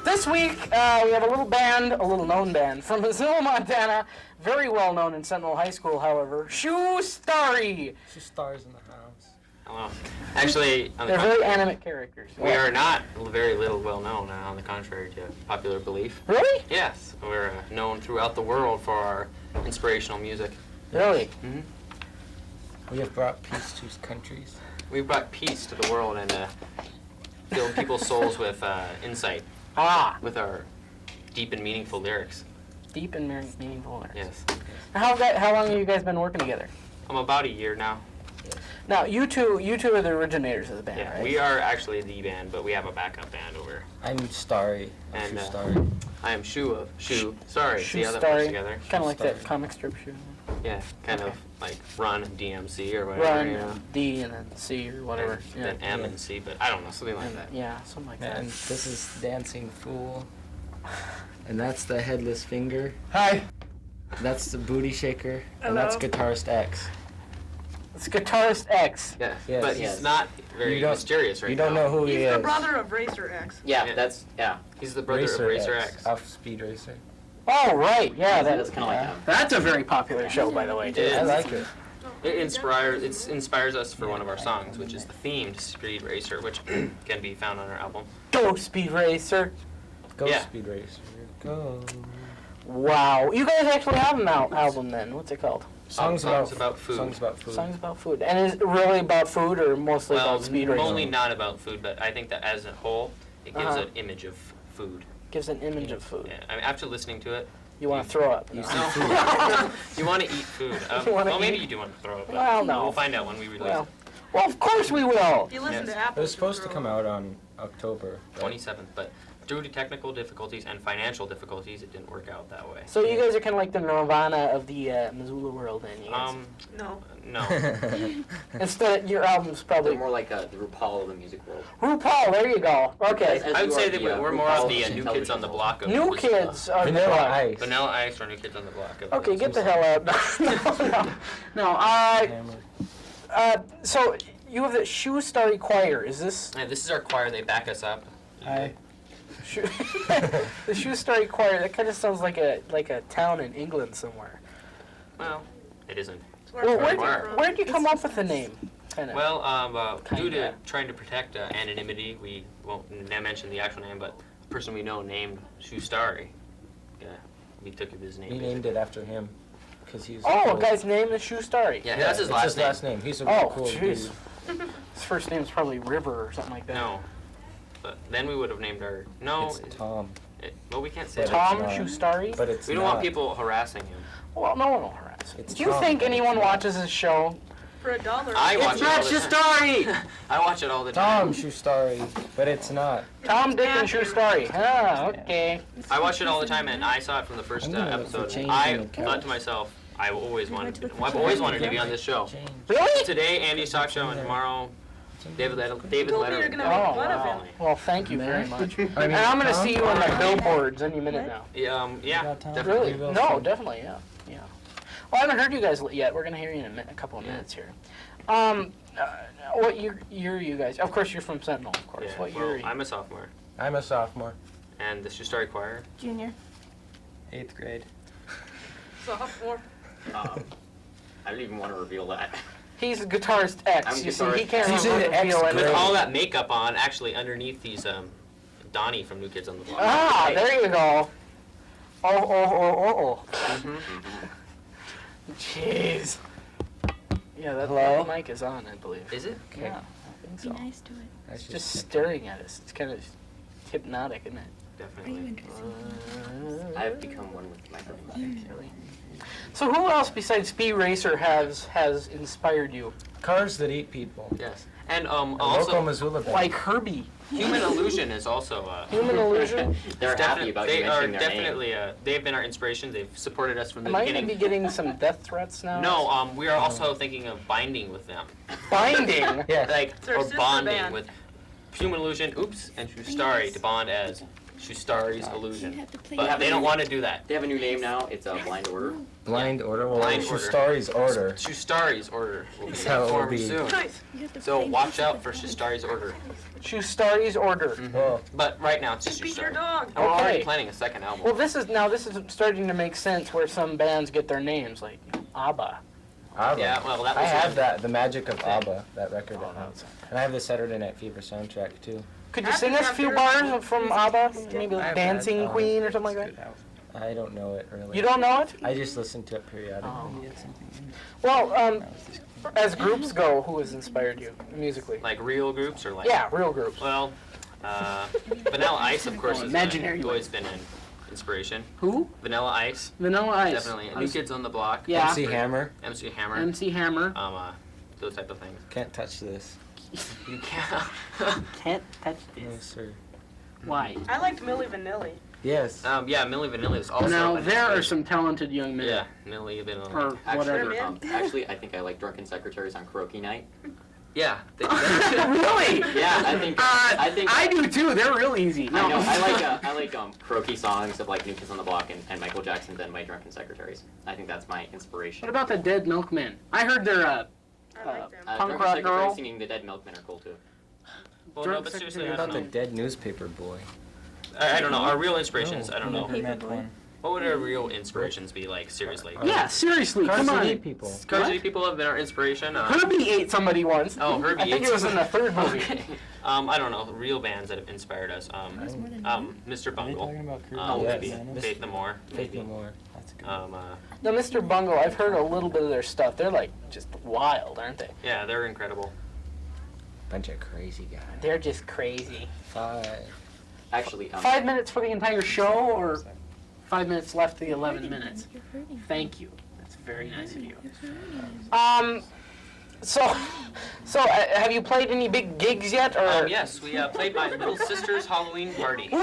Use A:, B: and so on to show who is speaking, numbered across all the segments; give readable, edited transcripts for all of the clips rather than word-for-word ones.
A: This week, we have a little known band from Missoula, Montana. Very well known in Sentinel High School, however. Shoe Starry.
B: Shoe Star's in the house.
C: Hello. Actually,
A: they're very animate characters.
C: We are not very little well known, on the contrary to popular belief.
A: Really?
C: Yes. We're known throughout the world for our inspirational music.
A: Really?
C: Mm-hmm.
B: We have brought peace to countries.
C: We've brought peace to the world and filled people's souls with insight. With our deep and meaningful lyrics.
A: Deep and meaningful lyrics.
C: Yes.
A: How long have you guys been working together?
C: About a year now.
A: Now, you two are the originators of the band, right?
C: We are actually the band, but we have a backup band over.
B: I'm Starry.
C: And
B: Starry.
C: I am Shoe Sorry,
A: Shoe
C: the other
A: Starry.
C: parts together.
A: Kind of like that comic strip Shoe.
C: Yeah, kind of like Run and DMC or whatever.
A: Run,
C: you know.
A: D and then C or whatever.
C: And then M and C, but I don't know, something like that.
A: Yeah, something like that.
B: And this is Dancing Fool. And that's the Headless Finger.
A: Hi.
B: That's the Booty Shaker.
A: Hello.
B: And that's Guitarist X.
A: It's Guitarist X.
C: Yeah,
B: yes.
C: but he's not very mysterious right now.
B: You don't know who he is.
D: He's the brother of Racer X.
E: Yeah,
C: he's the brother of Racer X.
B: Off Speed Racer.
A: Oh, right, yeah.
E: That's kind of like that.
A: That's a very popular show, by the way.
C: It is.
B: I like it.
C: It inspires us for one of our songs, which is the themed Speed Racer, which can be found on our album.
A: Go Speed Racer.
B: Go Speed Racer. Go.
A: Wow. You guys actually have an album then. What's it called?
C: Songs about food.
B: Songs about food.
A: Songs about food. And is it really about food or mostly about speed racing?
C: Only not about food, but I think that as a whole, it gives an image of food.
A: Gives an image of food.
C: Yeah, I mean, after listening to it,
A: you want to throw up.
C: You want to eat food. Maybe you do want to throw up.
A: Well, no.
C: We'll find out when we release it.
A: Well, of course we will.
D: You listen to Apple.
B: It was supposed to come out on October. Right?
C: 27th, but due to technical difficulties and financial difficulties, it didn't work out that way.
A: So you guys are kind of like the Nirvana of the Missoula world, then? You guys?
C: No.
A: Instead, your album's probably
E: more like the RuPaul of the music world.
A: RuPaul, there you go. Okay.
C: I would say that we're more of the New Kids on the Block of
A: New Kids are
B: Vanilla Ice.
C: Vanilla Ice or New Kids on the Block.
A: Okay, get the hell out. No. So you have the Shoe Starry Choir. Is this?
C: Yeah, this is our choir. They back us up.
B: Hi.
A: The Shoe Starry Choir. That kind of sounds like a town in England somewhere.
C: Well, it isn't.
A: Well, where'd you come up with the name? Kinda.
C: Well, due to trying to protect anonymity, we won't mention the actual name, but the person we know named Shoe Starry. Yeah, we took his name.
B: We named it after him. He's
A: a guy's name is Shoe Starry.
C: Yeah, that's his last name.
B: He's a really cool dude.
A: His first name's probably River or something like that.
C: No. But then we would have named our... No.
B: It's Tom.
C: Well, we can't say
A: Tom Shoe Starry?
B: But it's
C: we don't want people harassing him.
A: Well, no one will harass him. Do you think anyone watches this show?
D: For $1.
C: It's not Shoe Starry! I watch it all the time.
B: Tom Shoe Starry, but it's not.
A: Tom, Dick, and Shoe Starry. Ah, okay.
C: I watch it all the time, and I saw it from the first episode. I thought to myself, I've always wanted to be on this show.
A: Really?
C: Today, Andy's talk show, and tomorrow, David Letterman.
D: You're gonna make fun of him.
A: Well, thank you very much. And I'm going to see you on the billboards any minute now.
C: Yeah, definitely.
A: Really? No, definitely, yeah. Well, I haven't heard you guys yet. We're going to hear you in a couple of minutes here. What year are you guys? Of course, you're from Sentinel, of course.
C: Yeah,
A: what year are you?
C: I'm a sophomore.
B: I'm a sophomore.
C: And the Shoe Starry Choir?
D: Junior.
B: 8th grade.
D: Sophomore.
E: I don't even want to reveal that.
A: He's Guitarist X. You see, he can't
B: He's
A: really
B: in the
A: reveal
B: X
C: With
A: anything.
C: all that makeup on, actually underneath these, Donnie from New Kids on the Block.
A: Ah, there you go. Oh. Jeez. Yeah, that mic is on, I believe.
C: Is it?
B: Okay.
A: Yeah, I think so.
D: Be nice to it.
A: It's just staring at us. It's kind of hypnotic, isn't it?
C: Definitely.
E: I've become one with the microphone.
A: Really. So who else besides Speed Racer has inspired you?
B: Cars that eat people.
C: Yes. And
B: local
C: also,
B: Missoula band.
A: Like Herbie.
C: Human Illusion is also...
A: Human Illusion?
E: They're happy about you mentioning their
C: definitely, they've been our inspiration. They've supported us from the
A: beginning. Am I
C: beginning.
A: going to be getting some death threats now?
C: No, we are also thinking of binding with them.
A: Binding?
B: Yeah.
C: Or
D: sister
C: bonding
D: band.
C: with Human Illusion, Oops, and Shustari to bond as Shustari's Illusion. But
E: have
C: they
E: a
C: don't
E: new-
C: want to do that.
E: They have a new name now. It's Blind Order.
B: Blind order. Well,
C: Blind order.
B: Shustari's order.
C: Shustari's Order will be
B: That's how it will
C: formed
B: be.
C: soon.
D: Nice.
C: So watch out for Shustari's Order.
A: Shustari's Order.
B: Well,
C: But right now it's just
D: Beat your
C: Shustari.
D: dog.
C: And we're already
A: Okay.
C: planning a second album.
A: Well, this is starting to make sense where some bands get their names, like ABBA.
B: ABBA.
C: Yeah, well, that was
B: I have
C: one.
B: that, The Magic of ABBA, that record.
A: Oh,
B: at
A: no,
B: home.
A: it's-
B: And I have the Saturday Night Fever soundtrack too.
A: Could you sing us a few bars from ABBA? Maybe
B: I
A: like
B: have
A: Dancing
B: that.
A: Queen or something like that?
B: I don't know it really.
A: You don't know it?
B: I just listen to it periodically.
A: Well, as groups go, who has inspired you musically?
C: Like real groups or like?
A: Yeah, real groups.
C: Well, Vanilla Ice, of course,
A: Oh,
C: has
A: imaginary
C: always been an inspiration.
A: Who?
C: Vanilla Ice,
A: Vanilla Ice.
C: definitely. New Kids on the Block.
A: Yeah.
B: MC Hammer.
C: MC Hammer.
A: MC Hammer.
C: Those type of things.
B: Can't touch this.
C: You can't.
A: Can't touch
B: No,
A: this.
B: sir.
A: Why?
D: I liked Milli Vanilli.
B: Yes.
C: Yeah, Milli Vanilli is also.
A: Now
C: an
A: there are
C: inspiration.
A: some talented young men.
C: Yeah, Milli Vanilli.
A: Or
E: Actually,
A: whatever.
E: actually, I think I like Drunken Secretaries on Karaoke Night.
C: Yeah.
A: Really?
E: Yeah, I think.
A: I do too. They're real easy.
E: I know. I like karaoke songs of like New Kids on the Block and Michael Jackson then by Drunken Secretaries. I think that's my inspiration.
A: What about the Dead Milkmen? I heard they're
D: I liked them.
A: Punk
E: Drunken
A: rock
E: Secretaries
A: girl?
E: singing The Dead Milkmen are cool too.
C: Well,
A: Drunk
C: no, but seriously,
A: Secretary
C: I
B: What
C: don't
B: about the
C: know.
B: dead newspaper boy?
C: I don't know. Our real inspirations, I don't know.
B: One.
C: What would our real inspirations be like, seriously?
A: Yeah, seriously,
B: Car
A: come
B: City
A: on.
B: people.
C: Car
A: What?
C: City people have been our inspiration.
A: Herbie ate somebody once.
C: Oh, Herbie
A: I think
C: ate
A: it was in the third movie.
C: Okay. I don't know. Real bands that have inspired us. Mr. Bungle.
B: Yes.
C: Maybe Faith No More.
B: Faith No
C: Maybe.
B: More. That's good.
A: Now, Mr. Bungle, I've heard a little bit of their stuff. They're like just wild, aren't they?
C: Yeah, they're incredible.
B: Bunch of crazy guys.
A: They're just crazy.
B: 5.
E: Actually,
A: 5 minutes for the entire show, or 5 minutes left the 11 minutes? Thank you. That's very nice of you. So have you played any big gigs yet, or?
C: Yes, we played my little sister's Halloween party.
A: Ooh,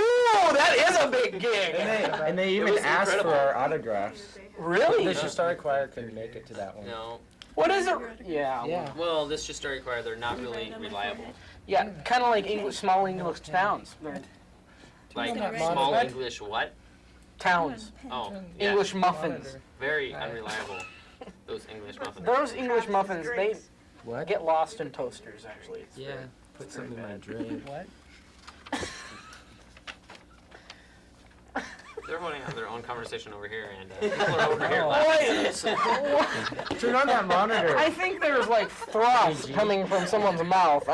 A: that is a big gig.
B: And they even
C: was
B: asked
C: incredible.
B: for our autographs.
A: Really?
B: The Shustari Choir couldn't make it to that one.
C: No.
A: What is it? Yeah.
B: Yeah.
C: Well, this just started choir. They're not really reliable.
A: Yeah, kind of like small English towns.
C: Like
B: not
C: small
B: modified?
C: English what?
A: Towns.
C: Oh, yeah.
A: English muffins.
C: Very unreliable. Those English muffins.
A: Those English muffins, they
B: What?
A: get lost in toasters, actually.
B: Yeah. Put something in my drink. What?
C: They're holding on their own conversation over here, and people are over here laughing.
B: Turn on that monitor.
A: I think there's like froth coming from someone's mouth.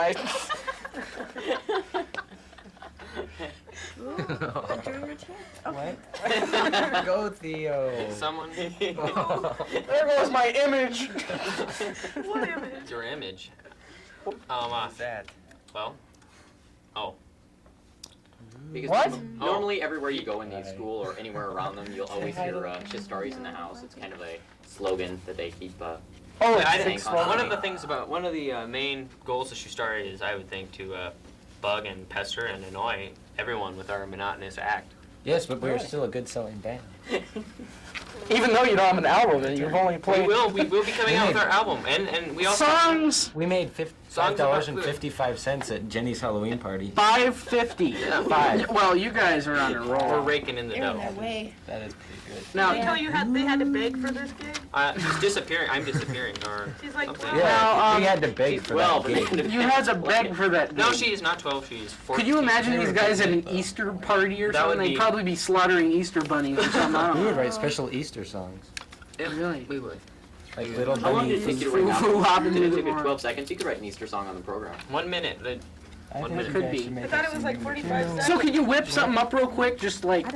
B: What? Go, Theo.
C: Someone.
A: There goes my image.
D: What image?
C: Your image.
B: That.
C: Well. Oh.
E: Because
A: What?
E: normally everywhere you go in the school or anywhere around them, you'll always hear Shistaris in the house. It's kind of a slogan that they keep.
A: Oh,
C: I
A: it's
C: think
E: slogan.
C: one of the things about one of the main goals of Shustari is, I would think, to bug and pester and annoy everyone with our monotonous act.
B: Yes, but we're still a good selling band.
A: even though you don't have an album and you've only
C: We
A: played
C: will be coming out with our album, and we also
A: songs.
B: We made
C: Songs about
B: $5.55 at Jenny's Halloween party.
A: $5.50.
C: Yeah.
B: Five.
A: Well, you guys are on a
C: we're
A: roll.
C: raking in the
F: They're on
C: dough.
F: their way.
B: That is pretty good.
A: Now,
D: Until they had to beg for this gig?
C: She's disappearing. I'm disappearing, or
D: She's like
C: something.
D: 12.
B: Yeah, we had to beg
E: She's
B: for
E: 12,
B: that gig.
A: you had to beg for that.
C: No,
A: gig.
C: she is not 12. She's 14.
A: Could you imagine these guys at an Easter party or
C: That would
A: something? They'd
C: be-
A: probably be slaughtering Easter bunnies or something. I
B: We
A: don't
B: would
A: know.
B: write special Easter songs.
C: Yeah,
A: Really?
C: we would.
B: Like Little
E: How long
B: Bunny.
E: did it take you to write
A: Foo
E: that?
A: hopping
E: Did it
A: to
E: take
A: the
E: you
A: bar.
E: 12 seconds? You could write an Easter song on the program.
C: 1 minute. One minute.
A: Could be.
D: I thought it was like 45 seconds.
A: So could you whip something up real quick? Just like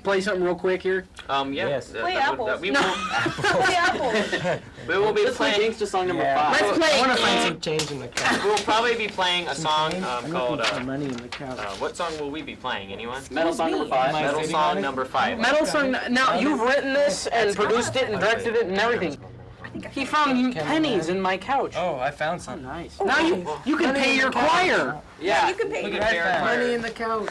A: play something real quick here.
C: Yeah.
B: Yes.
D: Play apples.
C: We
A: No.
C: will.
D: Play apples.
C: We will be
E: Let's play
C: playing.
E: Gangsta song number
B: Yeah.
E: 5.
A: Let's play.
B: I want to find some change in the couch.
C: We'll probably be playing a song called.
B: money in the couch.
C: What song will we be playing? Anyone?
E: Metal song number 5.
C: Metal
B: sitting
C: song
B: on it?
C: number 5.
A: Metal song. Now you've written this and produced it and directed it and everything. He found pennies in my couch.
B: Oh, I found
A: Oh,
B: some.
A: nice. Now you can pay your choir.
C: Yeah,
D: you can pay
C: we
D: your
C: can pay our choir.
B: Money in the couch.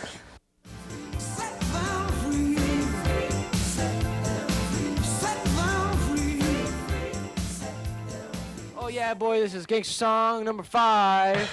B: Oh yeah, boy, this is Gangsta song number 5.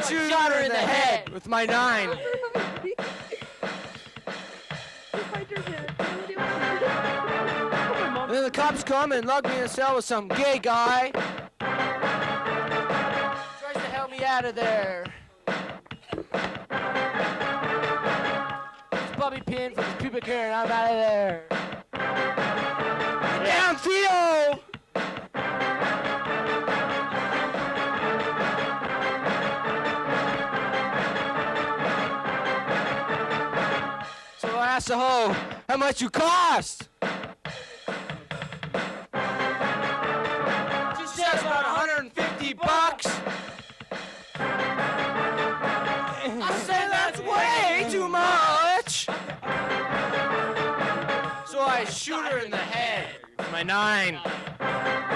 B: shoot her in the head with my 9. And then the cops come and lock me in a cell with some gay guy. Tries to help me out of there. It's a bobby pin for his pubic hair and I'm out of there. Get down, Theo! So I asked the hoe, how much you cost? She says about $150. I say that's way too much. So I shoot her in the head with my 9.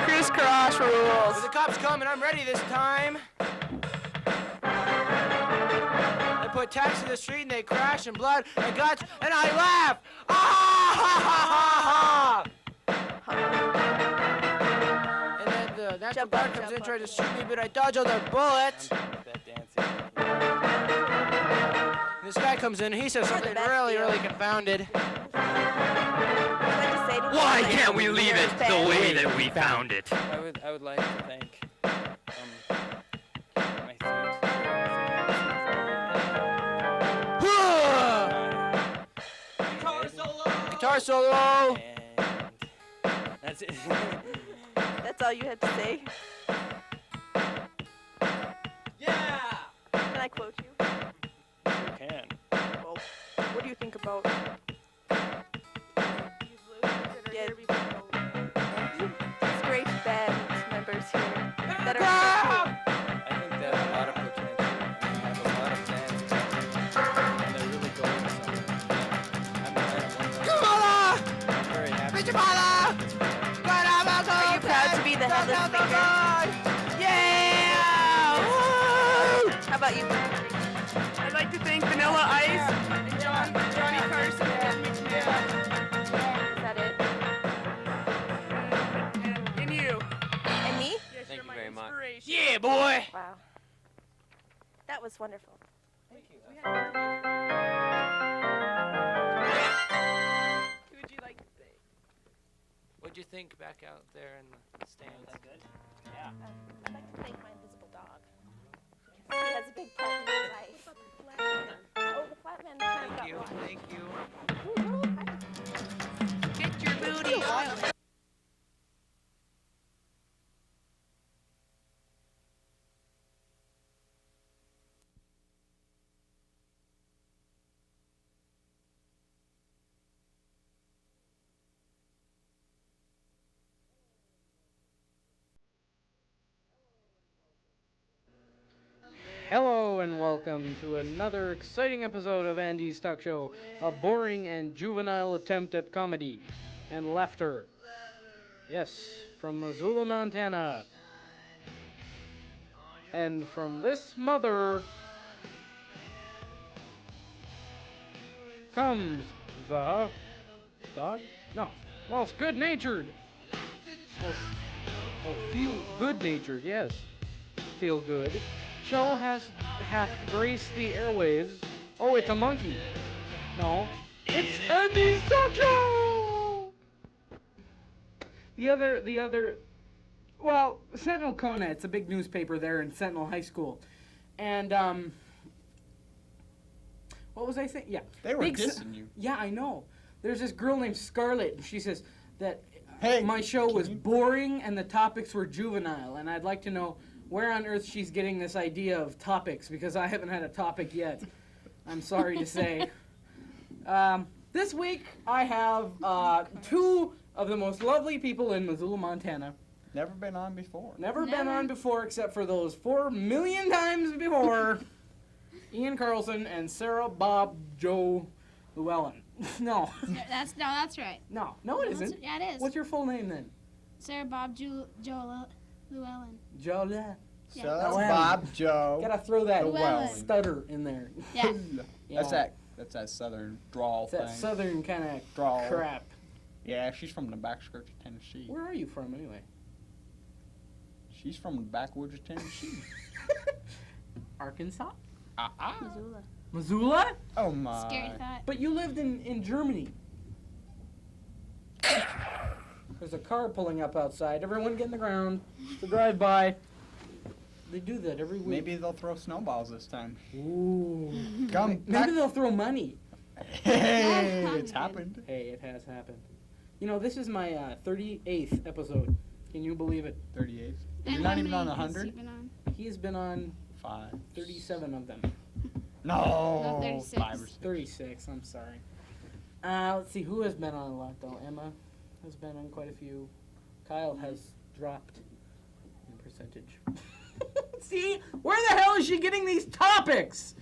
D: Crisscross rules.
B: But the cops come and I'm ready this time. They put tacks in the street and they crash and blood and guts and I laugh. Ah ha ha ha ha! And then the National Guard comes in trying to shoot me, but I dodge all their bullets. And this guy comes in and he says something really confounded.
E: Why can't we leave it the way that we found it?
F: I would like to thank my students.
B: Guitar solo!
F: And that's it.
D: That's all you had to say?
F: Yeah!
D: Can I quote you?
F: You can.
D: Well, what do you think about disgraced band members here that are
F: I think they have a lot of potential. And they have a lot of fans. And they're really going somewhere. I'm one of them. I'm very happy.
D: Are you proud to be the headless speaker?
B: Yeah! Woo!
D: How about you?
G: I'd like to thank Vanilla Ice and Johnny Carson and McNair
D: Is that it?
G: and you.
D: And me?
G: Yes,
F: Thank
G: you're
F: you
G: my
F: very much.
G: inspiration.
B: Yeah, boy!
D: Wow. That was wonderful.
G: Who would you like to say?
B: What'd you think back out there in the stands?
D: I'd like to thank my invisible dog. Because he has a big part in my life. Oh, the flat man kind of got lost.
B: Thank you.
D: Ooh, girl,
B: Get your booty on.
A: Hello and welcome to another exciting episode of Andy's Talk Show, a boring and juvenile attempt at comedy and laughter. Yes, from Missoula, Montana. And from this mother comes the dog? No. Well, it's good-natured. Feel good-natured, yes. Feel good. Show hath graced the airwaves. Oh, it's a monkey. No, it's Andy's Talk Show. The other. Well, Sentinel Kona. It's a big newspaper there in Sentinel High School, and what was I saying? Yeah,
H: They were
A: Big
H: dissing you.
A: Yeah, I know. There's this girl named Scarlett, and she says that
H: Hey,
A: my show was
H: you-
A: boring and the topics were juvenile, and I'd like to know where on earth she's getting this idea of topics, because I haven't had a topic yet. I'm sorry to say. This week I have two of the most lovely people in Missoula, Montana.
H: Never been on before.
A: Never been on before except for those 4 million times before. Ian Carlson and Sarah Bob Joe Llewellyn. No.
I: That's right.
A: No, it isn't.
I: Yeah, it is.
A: What's your full name then?
I: Sarah Bob Joel Llewellyn.
A: Joe.
I: Yeah.
H: So,
A: Llewellyn.
H: Bob Joe.
A: Gotta throw that
I: Llewellyn.
A: stutter in there.
I: Yeah.
A: Yeah.
H: That's that southern drawl
A: It's that
H: thing.
A: southern kind of
H: Drawl.
A: crap.
H: Yeah, she's from the back skirts of Tennessee.
A: Where are you from anyway?
H: She's from the backwoods of Tennessee.
A: Arkansas?
I: Missoula.
A: Missoula?
H: Oh my.
I: Scary thought.
A: But you lived in Germany. There's a car pulling up outside. Everyone get in the ground. It's a drive-by. They do that every week.
H: Maybe they'll throw snowballs this time.
A: Ooh.
H: Come
A: Maybe they'll throw money.
H: Hey, it's happened.
A: Hey, it has happened. You know, this is my 38th episode. Can you believe it?
H: 38.
I: And
H: You're
I: how
H: not even on
I: many has
H: 100?
I: he been on?
A: He's been on
H: 5.
A: 37 of them.
H: No.
I: 36.
H: 5 or 6.
A: 36, I'm sorry. Let's see, who has been on a lot, though? Emma has been on quite a few. Kyle has dropped in percentage. See? Where the hell is she getting these topics?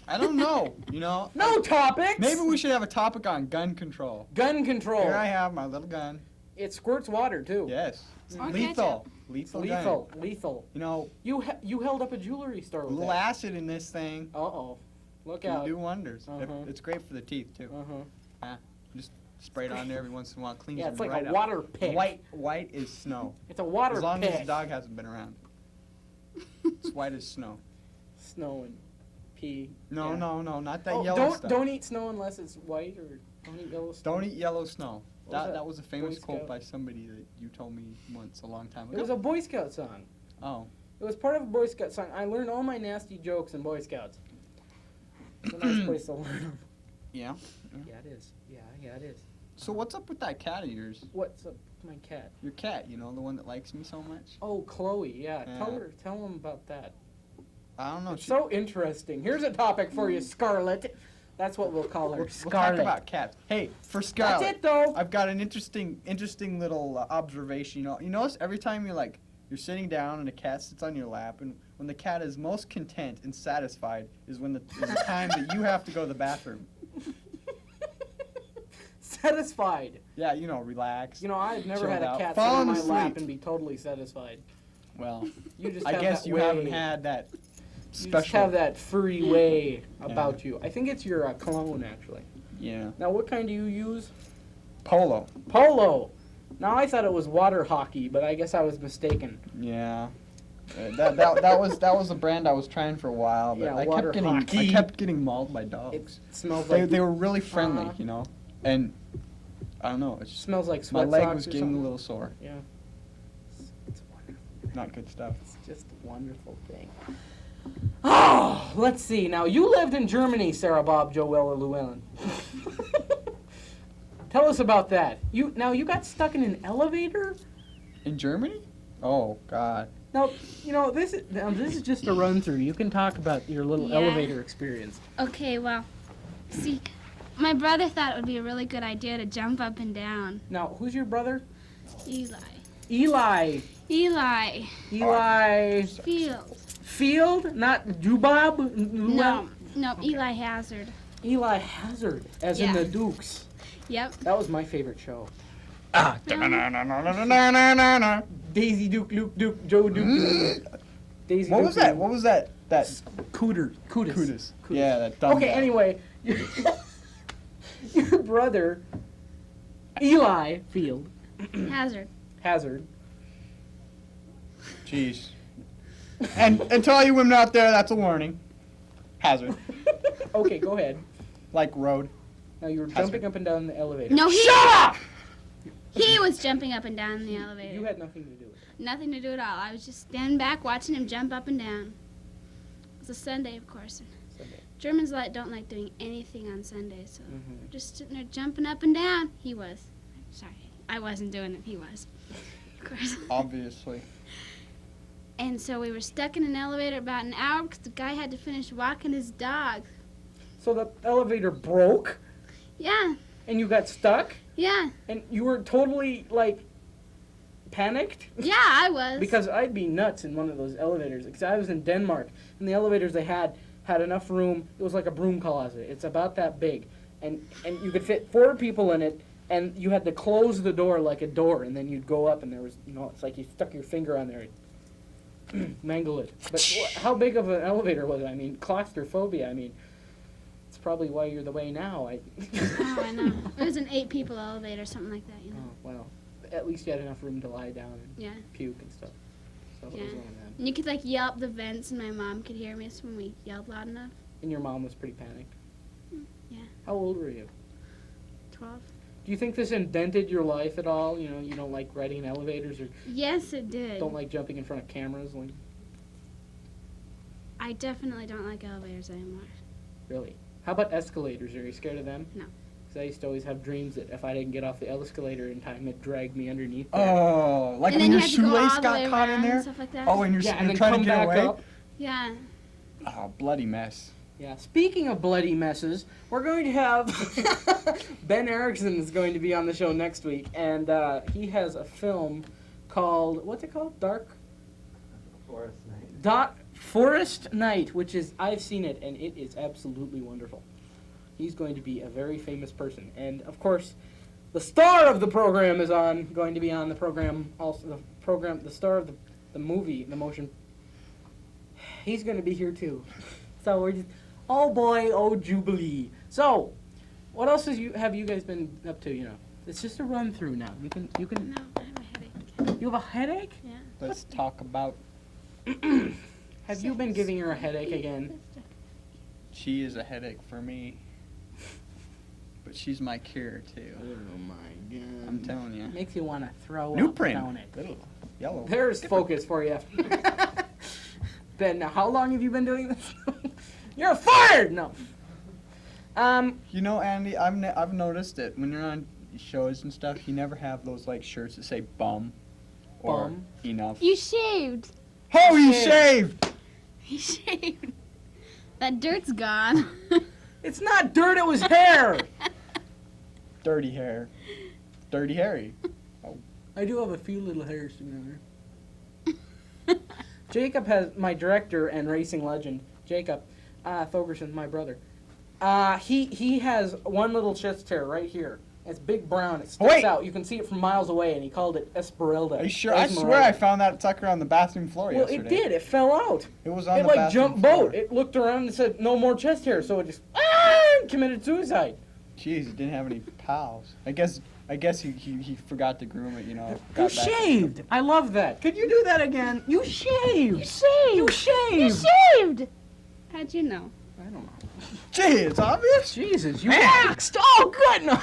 H: I don't know. You know?
A: No topics!
H: Maybe we should have a topic on gun control.
A: Gun control.
H: Here I have my little gun.
A: It squirts water, too.
H: Yes.
I: Or
H: Lethal. Lethal gun.
A: Lethal. Lethal.
H: You know,
A: You held up a jewelry store
H: a
A: with
H: little
A: that.
H: acid in this thing
A: Uh-oh. Look
H: can
A: out.
H: do wonders.
A: Uh-huh.
H: It's great for the teeth, too.
A: Uh-huh.
H: Just spray it on there every once in a while. Cleans
A: Yeah, it's
H: them
A: like
H: right
A: a
H: up.
A: water pick.
H: White is snow.
A: It's a water
H: As long
A: pick.
H: as the dog hasn't been around. It's white as snow.
A: Snow and pee.
H: No,
A: Yeah.
H: no, not that
A: Oh,
H: yellow stuff.
A: don't eat snow unless it's white, or don't eat yellow snow.
H: Don't eat yellow snow.
A: What was that?
H: That was a famous
A: Boy
H: quote
A: Scout?
H: by somebody that you told me once a long time
A: It was
H: ago.
A: a Boy Scout song.
H: Oh.
A: It was part of a Boy Scout song. I learned all my nasty jokes in Boy Scouts. It's a nice place to learn them.
H: Yeah.
A: Yeah, it is. Yeah, it is.
H: So what's up with that cat of yours?
A: What's up with my cat?
H: Your cat, you know, the one that likes me so much?
A: Oh, Chloe. Yeah,
H: Yeah.
A: tell him about that.
H: I don't know.
A: It's so interesting. Here's a topic for you, Scarlet. That's what we'll call her.
H: We'll
A: Scarlet.
H: talk about cats. Hey, for Scarlet,
A: That's it, though.
H: I've got an interesting little observation. You notice every time you're sitting down and a cat sits on your lap, and when the cat is most content and satisfied is when is the time that you have to go to the bathroom.
A: Satisfied.
H: Yeah, you know, relax.
A: You know, I've never
H: Chilled
A: had a
H: out.
A: cat sit on
H: Falling
A: my lap
H: asleep.
A: and be totally satisfied.
H: Well,
A: You just
H: I
A: have
H: guess
A: that
H: you
A: way.
H: haven't had that
A: You just
H: special.
A: have that furry way about you. I think it's your cologne, actually.
H: Yeah.
A: Now, what kind do you use?
H: Polo.
A: Polo. Now, I thought it was water hockey, but I guess I was mistaken.
H: Yeah. That was a brand I was trying for a while, but
A: Yeah,
H: I
A: water hockey.
H: kept getting mauled by
A: It
H: dogs.
A: smells
H: They,
A: like
H: they were really friendly,
A: Uh-huh.
H: you know, and I don't know. It's just,
A: smells like
H: my
A: sweat
H: leg
A: socks
H: was
A: or
H: getting a
A: something.
H: little sore.
A: Yeah. It's wonderful.
H: Not good stuff.
A: It's just a wonderful thing. Oh, let's see. Now, you lived in Germany, Sarah Bob Joella Llewellyn. Tell us about that. You got stuck in an elevator?
H: In Germany? Oh God.
A: Now, you know, this is just a run through. You can talk about your little
I: Yeah.
A: elevator experience.
I: Okay, well, see, my brother thought it would be a really good idea to jump up and down.
A: Now, who's your brother?
I: Eli.
A: Eli.
I: Eli
A: Field.
I: Field.
A: Not Jubab?
I: No, Eli Hazard.
A: Eli Hazard, as in
I: Yeah.
A: the Dukes.
I: Yep.
A: That was my favorite show.
H: Ah.
A: Daisy Duke, Luke Duke, Joe Duke. Daisy
H: What
A: Duke,
H: was that?
A: Luke.
H: What was that? That
A: Cooter.
H: Cootis. Yeah, that dumb
A: Okay,
H: guy.
A: anyway, your brother, Eli Field
I: Hazard.
H: Jeez. And to all you women out there, that's a warning. Hazard.
A: Okay, go ahead.
H: Like road.
A: Now you were
H: Hazard.
A: jumping up and down the elevator.
I: No, he.
A: Shut up!
I: He was jumping up and down in the elevator.
A: You had nothing to do with it.
I: Nothing to do at all. I was just standing back watching him jump up and down. It was a Sunday, of course. And
A: Sunday.
I: Germans don't like doing anything on Sundays, so
A: Mhm.
I: we're just sitting there jumping up and down. He was. Sorry, I wasn't doing it. He was. Of course.
H: Obviously.
I: And so we were stuck in an elevator about an hour because the guy had to finish walking his dog.
A: So the elevator broke,
I: Yeah,
A: and you got stuck,
I: yeah,
A: and you were totally, like, panicked?
I: yeah, I was.
A: Because I'd be nuts in one of those elevators. Because I was in Denmark, and the elevators they had enough room. It was like a broom closet. It's about that big, and you could fit 4 people in it, and you had to close the door like a door, and then you'd go up, and there was, you know, it's like you stuck your finger on there, and mangle it. But how big of an elevator was it? I mean, claustrophobia. I mean, it's probably why you're the way now.
I: Oh, I know. It was an 8-people elevator, something like that, you know.
A: Oh, well, at least you had enough room to lie down and
I: Yeah.
A: puke and stuff. So it was
I: Yeah.
A: one of them.
I: And you could like yell up the vents, and my mom could hear me when we yelled loud enough.
A: And your mom was pretty panicked.
I: Yeah.
A: How old were you?
I: 12.
A: Do you think this indented your life at all? You know, you don't like riding in elevators or
I: Yes, it did.
A: don't like jumping in front of cameras? Like,
I: I definitely don't like elevators anymore.
A: really? How about escalators? Are you scared of them?
I: No.
A: Because I used to always have dreams that if I didn't get off the escalator in time, it'd drag me underneath there.
H: Oh, like
I: and
H: when
I: then
H: your
I: you had to go
H: shoelace
I: all the
H: got
I: way
H: caught in
I: around
H: there?
I: and stuff like that.
H: Oh, and you're,
A: Yeah, and
H: you're
A: then
H: trying
A: come
H: to get
A: back
H: away?
A: up.
I: Yeah.
H: Oh, bloody mess.
A: Yeah, speaking of bloody messes, we're going to have Ben Erickson is going to be on the show next week, and he has a film called, what's it called? Forest Night, which is, I've seen it, and it is absolutely wonderful. He's going to be a very famous person, and of course, the star of the program is going to be on the program, also the star of the movie, the motion. He's going to be here too. So we're just, oh boy, oh jubilee. So, what else have you guys been up to? You know, it's just a run through now. You can.
I: No, I have a headache.
A: You have a headache?
I: Yeah.
H: Let's talk about.
A: Have you been giving her a headache again?
H: She is a headache for me. But she's my cure too.
A: Oh my god.
H: I'm telling you.
A: Makes you want to throw
H: New
A: up
H: print.
A: down it.
H: Little yellow.
A: There's focus for you. Ben, now how long have you been doing this? You're fired! No.
H: You know, Andy, I've noticed it when you're on shows and stuff. You never have those like shirts that say bum or
A: Bum.
H: enough.
I: You shaved.
H: Oh, you shaved!
I: He shaved. That dirt's gone.
A: It's not dirt, it was hair!
H: Dirty hair. Dirty Harry.
A: I do have a few little hairs together. Jacob has, my director and racing legend, Jacob Thogerson, my brother. He has one little chest hair right here. It's big brown. It sticks out. You can see it from miles away, and he called it Esmeralda.
H: Are you sure? I swear I found that sucker on the bathroom floor
A: Well,
H: yesterday.
A: it did. It fell out.
H: It was on
A: It
H: the
A: like
H: bathroom
A: jumped
H: floor.
A: boat. It looked around and said, no more chest hair. So it just, committed suicide.
H: Jeez, he didn't have any pals. I guess he forgot to groom it, you know.
A: You
H: got back-
A: shaved. I love that. Could you do that again? You shaved.
I: You shaved.
A: You shaved.
I: You shaved. How'd you know?
A: I don't know.
H: Gee, it's obvious.
A: Jesus, you waxed. Oh, good. No.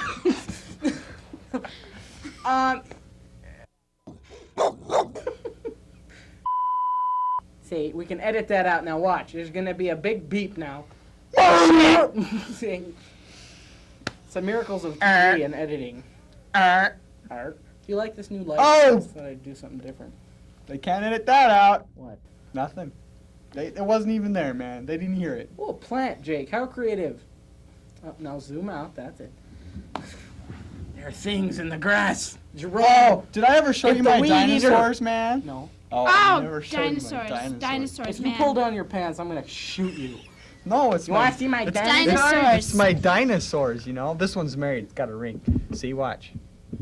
A: See, we can edit that out now. Watch. There's going to be a big beep now. See, it's the miracles of TV and editing. Art. Do you like this new light?
H: Oh!
A: I thought I'd do something different.
H: They can't edit that out.
A: What?
H: Nothing. It wasn't even there, man. They didn't hear it.
A: Oh, a plant, Jake. How creative. Oh, now zoom out. That's it. There are things in the grass. Jerome.
H: Oh, did I ever show
A: It's
H: you
A: the
H: my
A: weed eater.
H: dinosaurs, man?
A: No.
H: Oh, I
I: Oh,
H: never showed you my
I: dinosaurs. Dinosaurs,
A: If you
I: man.
A: pull down your pants, I'm going to shoot you.
H: No, it's
A: You
H: my.
A: want to see my
H: it's
A: dinosaurs?
I: dinosaurs.
H: It's my dinosaurs, you know. This one's married. It's got a ring. See, watch.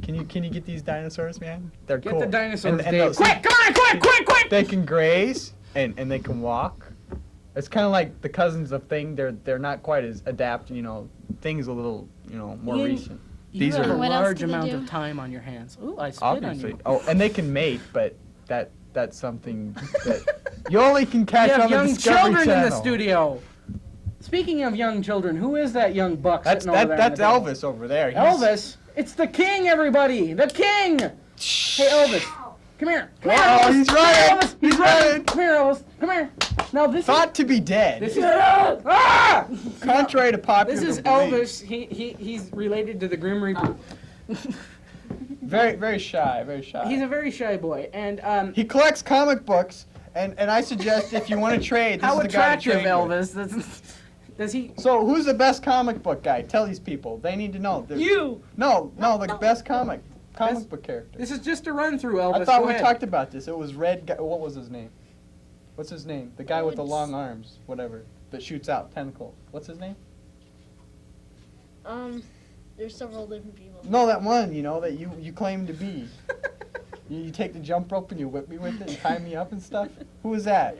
H: Can you get these dinosaurs, man? They're
A: Get
H: cool.
A: the dinosaurs,
H: and
A: Dave.
H: those-
A: Quick, come on, quick!
H: They can graze and they can walk. It's kind of like the cousins of Thing. They're not quite as adapted, you know. Thing's a little, you know, more
A: You-
H: recent.
A: You
H: These
A: have
H: are
A: a
I: What else
A: large
I: do they
A: amount
I: do?
A: of time on your hands. Ooh, I spit
H: obviously.
A: on you.
H: Oh, and they can mate, but that's something that you only can catch
A: We have
H: on the
A: young
H: Discovery
A: children
H: Channel.
A: in the studio. Speaking of young children, who is that young buck
H: That's
A: sitting over there?
H: that's
A: on the
H: Elvis over there.
A: Elvis? It's the king, everybody! The king! Hey, Elvis. Come here. Come here,
H: Uh-oh,
A: Elvis.
H: he's
A: Come here,
H: running.
A: Elvis.
H: He's running.
A: Come here, Elvis. Come here. Now this
H: Thought to be dead.
A: This is ah!
H: Contrary to popular
A: This is
H: belief.
A: Elvis. He's related to the Grim Reaper.
H: Very very shy. Very shy.
A: He's a very shy boy, and
H: He collects comic books, and I suggest if you want to trade, this
A: how
H: is the guy to
A: attractive,
H: trade with.
A: Elvis. Does he?
H: So who's the best comic book guy? Tell these people. They need to know.
A: You.
H: No, the best comic book character.
A: This is just a run through, Elvis.
H: I thought
A: Go
H: we
A: ahead.
H: talked about this. It was Red guy. What was his name? What's his name? The guy with the long arms, whatever, that shoots out tentacles. What's his name?
J: There's several different people.
H: No, that one, you know, that you claim to be. You take the jump rope and you whip me with it and tie me up and stuff. Who is that?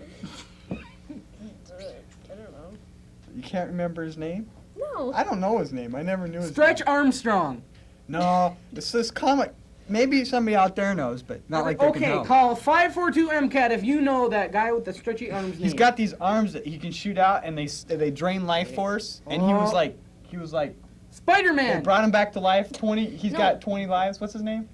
J: I don't know.
H: You can't remember his name?
J: No.
H: I don't know his name. I never knew his
A: Stretch
H: name.
A: Armstrong.
H: No, it's this comic. maybe somebody out there knows, but not like they can
A: Okay,
H: help.
A: call 542-MCAT if you know that guy with the stretchy arms.
H: He's got these arms that he can shoot out, and they drain life force. And he was like
A: Spider-Man.
H: They brought him back to life. He's got 20 lives. What's his name?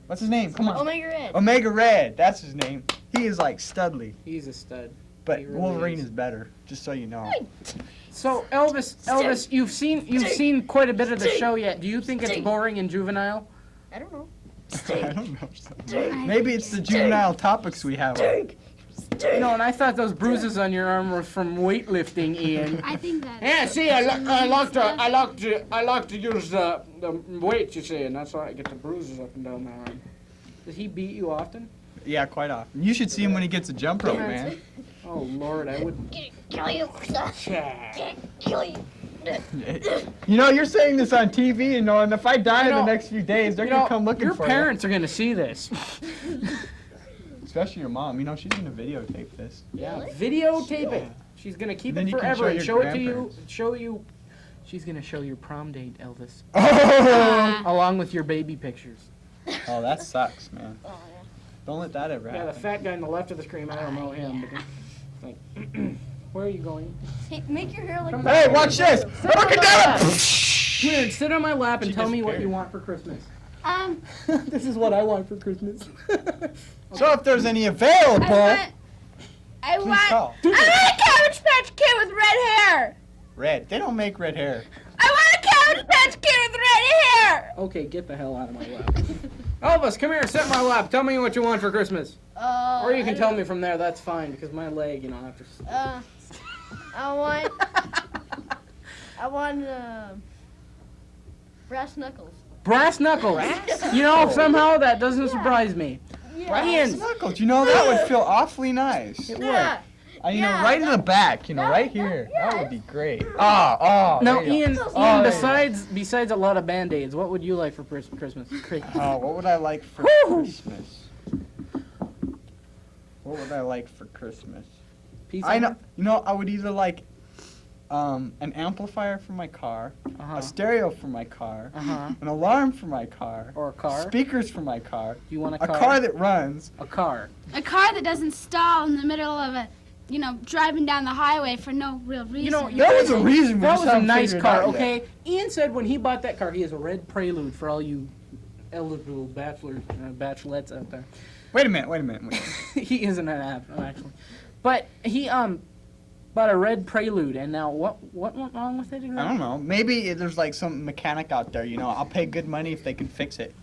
H: What's his name? Come on.
J: Omega Red.
H: Omega Red. That's his name. He is like studly.
A: He's a stud.
H: But
A: He really
H: Wolverine
A: is.
H: is better. Just so you know.
A: So Elvis, you've seen quite a bit of the show yet. Do you think it's boring and juvenile?
J: I don't know.
H: I don't know. Maybe it's the juvenile topics we have.
A: No, and I thought those bruises on your arm were from weightlifting, Ian.
I: I think that.
A: Yeah, see, I like to use the weight, you see, and that's why I get the bruises up and down my arm. Does he beat you often?
H: Yeah, quite often. You should see him when he gets a jump rope, man.
A: Oh Lord, I wouldn't.
J: Kill you. Kill you.
H: You know, you're saying this on TV, and if I die in the
A: know-
H: next few days, they're gonna come looking for
A: Your parents are gonna see this.
H: you. Especially your mom. You know, she's gonna videotape this.
A: Yeah, videotape it. She's gonna keep
H: Then
A: it
H: you can
A: forever and
H: show
A: show
H: your
A: it to you.
H: grandparents.
A: Show you. She's gonna show your prom date, Elvis,
H: Oh,
A: along with your baby pictures.
H: oh, that sucks, man.
J: Oh,
H: Don't let that ever
A: Yeah, the
H: happen.
A: fat guy on the left of the screen. I don't know him. But like, where are you going?
J: yeah. Hey, make your hair like
A: Come
H: Hey, watch this! Look at that!
A: Here, sit on my lap and
H: She
A: tell me what
H: disappeared.
A: you want for Christmas.
I: This
A: is what I want for Christmas.
H: So if there's any available,
I: I
H: please
I: want
H: call.
I: a Cabbage Patch Kid with red hair.
H: Red. They don't make red hair.
I: I want a Cabbage Patch Kid with red hair.
A: Okay, get the hell out of my lap. Elvis, come here, sit in my lap. Tell me what you want for Christmas. Or you can tell me from there. That's fine because my leg, after.
J: I want brass knuckles.
A: Brass knuckles. Somehow that doesn't surprise me. Ian.
H: Knuckles, that would feel awfully nice.
A: It would.
J: Yeah.
H: Right in the back, right here. That would be great. Oh.
A: Now,
H: there you
A: Ian,
H: go. Oh, there you go.
A: besides a lot of Band-Aids, what would you like for Christmas?
H: What would I like for Christmas? What would I like for Christmas?
A: Pizza?
H: I know. I would either like an amplifier for my car, a stereo for my car, an alarm for my car,
A: Or a car?
H: speakers for my car,
A: You want
H: a car that runs.
A: A car.
I: A car that doesn't stall in the middle of driving down the highway for no real reason.
H: That was a reason. We
A: That
H: just
A: was a
H: haven't
A: nice
H: figured it
A: car,
H: out yet.
A: okay? Ian said when he bought that car, he has a red Prelude for all you eligible bachelors, bachelorettes out there.
H: Wait a minute.
A: He isn't an app, actually. But he bought a red Prelude, and now what went wrong with it exactly?
H: I don't know. Maybe there's like some mechanic out there. I'll pay good money if they can fix it.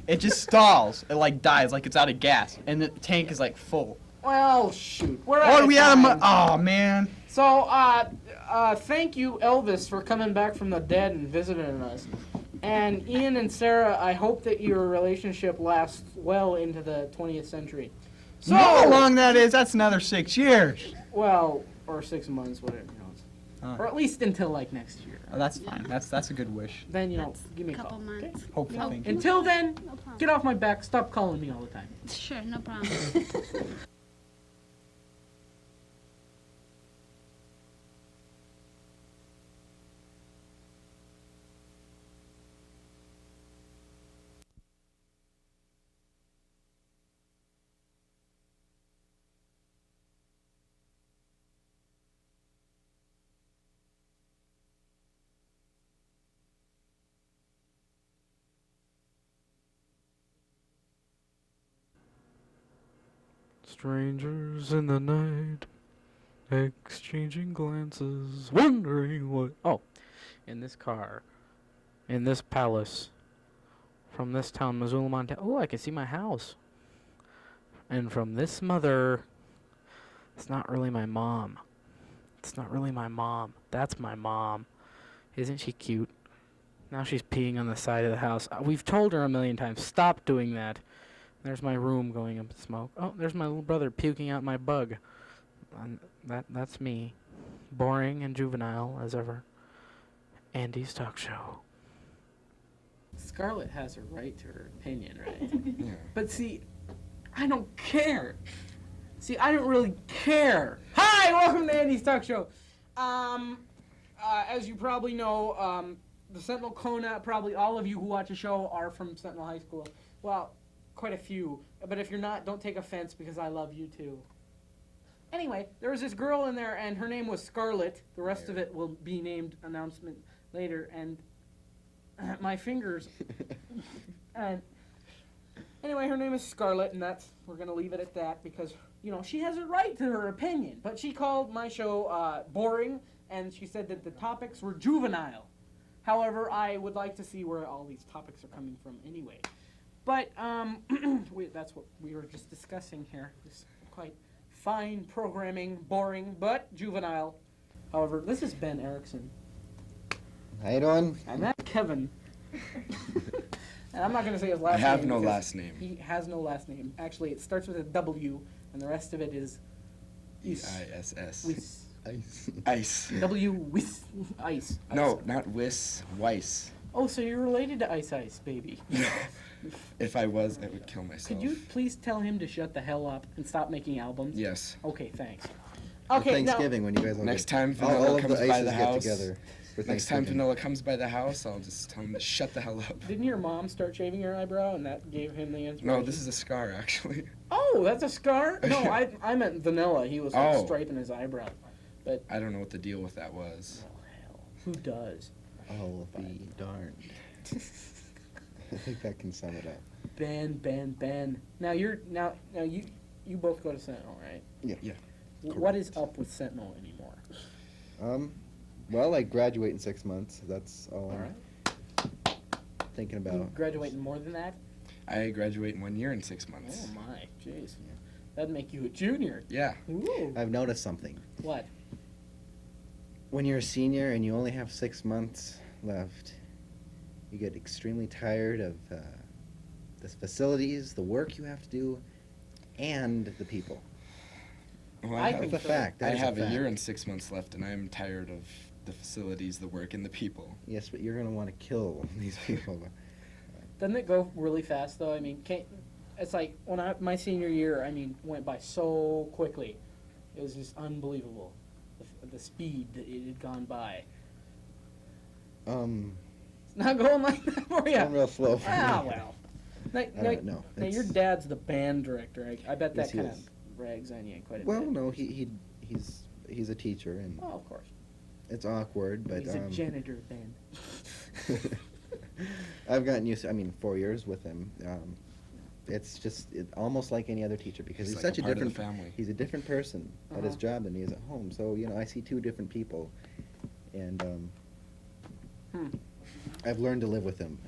H: It just stalls. It dies, like it's out of gas, and the tank is full.
A: Well, shoot. We're out
H: Oh,
A: of
H: we had
A: time.
H: Oh man.
A: So, thank you, Elvis, for coming back from the dead and visiting us. And Ian and Sarah, I hope that your relationship lasts well into the 20th century. So,
H: You know how long that is? That's another 6 years.
A: well, or 6 months, whatever,
H: Oh.
A: or at least until next year.
H: Oh, that's fine. That's a good wish.
A: Then
I: That's
A: give me a
I: couple
A: call.
I: months.
A: Okay?
H: Hopefully. Thank you.
A: Until then,
I: No problem.
A: get off my back. Stop calling me all the time.
I: Sure, no problem.
A: Strangers in the night, exchanging glances, wondering what. Oh, in this car, in this palace, from this town, Missoula, Montana. Oh, I can see my house. And from this mother, it's not really my mom. It's not really my mom. That's my mom. Isn't she cute? Now she's peeing on the side of the house. We've told her a million times, stop doing that. There's my room going up in smoke. Oh, there's my little brother puking out my bug. And that's me. Boring and juvenile as ever. Andy's talk show. Scarlett has her right to her opinion, right?
H: Yeah.
A: But see, I don't care. See, I don't really care. Hi, welcome to Andy's talk show. As you probably know, the Sentinel Kona, probably all of you who watch the show are from Sentinel High School. Well, quite a few. But if you're not, don't take offense because I love you too. Anyway, there was this girl in there, and her name was Scarlett. The rest of it will be named announcement later. And my fingers. And anyway, her name is Scarlett, and we're gonna leave it at that because she has a right to her opinion. But she called my show boring, and she said that the topics were juvenile. However, I would like to see where all these topics are coming from anyway. But that's what we were just discussing here. This quite fine programming, boring, but juvenile. However, this is Ben Erickson.
K: How you doing?
A: And that's Kevin. And I'm not going to say his last name.
L: I have no last name.
A: He has no last name. Actually, it starts with a W, and the rest of it is
L: E-I-S-S.
A: Wiss.
K: Ice.
L: Ice.
A: W Wiss. Ice.
L: No, not Wiss. Weiss.
A: Oh, so you're related to Ice Ice, baby.
L: No. If I was, I would kill myself.
A: Could you please tell him to shut the hell up and stop making albums?
L: Yes.
A: Okay, thanks.
K: For
A: Okay,
K: Thanksgiving when you guys all
L: Next
K: get,
L: time Vanilla
K: all of
L: comes
K: the
L: by
K: ices
L: the
K: get
L: house.
K: together for
L: Next time
K: Thanksgiving.
L: Vanilla comes by the house, I'll just tell him to shut the hell up.
A: Didn't your mom start shaving her eyebrow and that gave him the inspiration?
L: No, this is a scar, actually.
A: Oh, that's a scar? No, I meant Vanilla. He was like
L: Oh.
A: striping his eyebrow. But
L: I don't know what the deal with that was.
A: oh hell, who does?
K: I'll be darned. I think that can sum it up.
A: Ben. Now you both go to Sentinel, right?
K: Yeah.
L: Yeah.
A: What is up with Sentinel anymore?
K: Well, I graduate in 6 months. That's all
A: All
K: I'm
A: right.
K: thinking
A: You
K: about.
A: graduating more than that?
L: I graduate in 1 year and 6 months.
A: Oh my, jeez. That'd make you a junior.
L: Yeah.
A: Ooh.
K: I've noticed something.
A: What?
K: When you're a senior and you only have 6 months left, you get extremely tired of the facilities, the work you have to do, and the people.
L: Well,
A: I
L: have,
A: think
K: That's a
A: so.
K: fact.
L: I
K: That is
L: have a
K: fact.
L: year and 6 months left, and I'm tired of the facilities, the work, and the people.
K: Yes, but you're going to want to kill these people.
A: Doesn't it go really fast though? I mean, it's like my senior year. I mean, went by so quickly. It was just unbelievable, the speed that it had gone by. It's not going like that for you.
K: Going real slow for
A: Ah,
K: me.
A: well. Now,
K: No.
A: now your
K: it's-
A: dad's the band director. I bet that
K: Yes, he
A: kind of
K: is.
A: rags on you quite a
K: Well,
A: bit.
K: no, he's a teacher, and
A: Oh, of course.
K: it's awkward, but
A: He's a janitor then.
K: I've gotten used to. I mean, 4 years with him. It's just almost like any other teacher because he's
L: like
K: such
L: a
K: a
L: part of the
K: different
L: family.
K: He's a different person at his
A: Uh-huh.
K: job than he is at home. So I see two different people, and I've learned to live with him.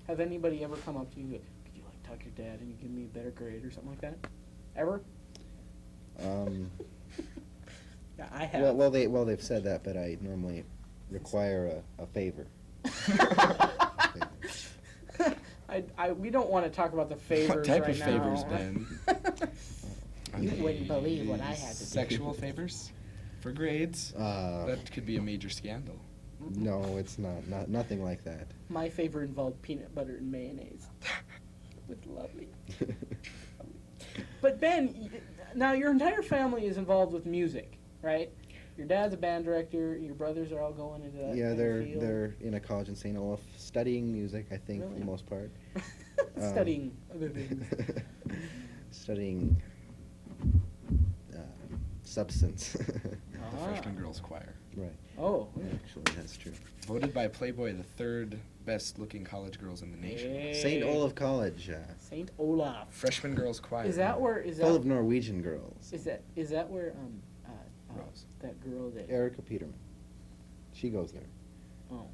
A: Have anybody ever come up to you and go, could you like talk to your dad and you give me a better grade or something like that? Ever? Yeah, I have.
K: Well, they've said that, but I normally require a favor.
A: We don't want to talk about the favors
L: What type
A: right
L: of
A: now.
L: favors, Ben?
A: You wouldn't believe what I had to do.
L: Sexual favors? For grades? That could be a major scandal.
K: No, it's not nothing like that.
A: My favor involved peanut butter and mayonnaise. With lovely. But Ben, now your entire family is involved with music, right? Your dad's a band director. Your brothers are all going into that.
K: Yeah,
A: kind of field.
K: they're in a college in St. Olaf studying music. I think for
A: Really?
K: the most part.
A: Studying other things.
K: Studying substance.
L: The
A: Ah.
L: freshman girls choir.
K: Right.
A: Oh.
K: Actually, that's true.
L: Voted by Playboy the third best looking college girls in the nation.
K: St. Olaf College.
A: St. Olaf.
L: Freshman girls choir.
A: Is that where? Is
K: Full
A: that?
K: of Norwegian girls.
A: Is that where?
L: Rose.
A: That girl that.
K: Erica Peterman. She goes there.
A: Oh.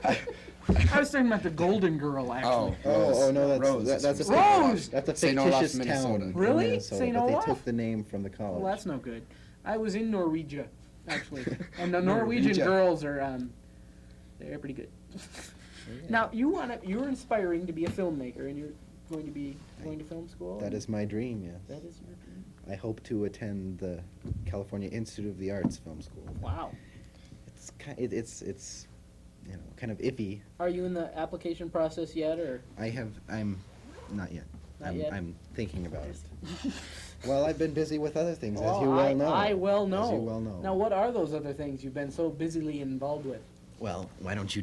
A: I was talking about the Golden Girl, actually.
K: Oh no,
L: Rose.
K: that's a
A: Rose!
K: That's a
L: St. Olaf,
K: fictitious
L: Minnesota.
K: town. in
A: Really?
K: Minnesota,
A: St.
K: but
A: Olaf?
K: they took the name from the college.
A: Well, that's no good. I was in Norwegia, actually, and the Norwegian
L: Norwegia.
A: girls are they're pretty good. Now you're inspiring to be a filmmaker, and you're going to be going to film school.
K: That is my dream. Yes.
A: That is your dream.
K: I hope to attend the California Institute of the Arts Film School.
A: Wow.
K: It's kind of iffy.
A: Are you in the application process yet, or?
K: I'm not yet.
A: Not yet?
K: I'm thinking about it. Well, I've been busy with other things, as
A: Oh,
K: you well know.
A: I well know.
K: As you well know.
A: Now, what are those other things you've been so busily involved with?
K: Well, why don't you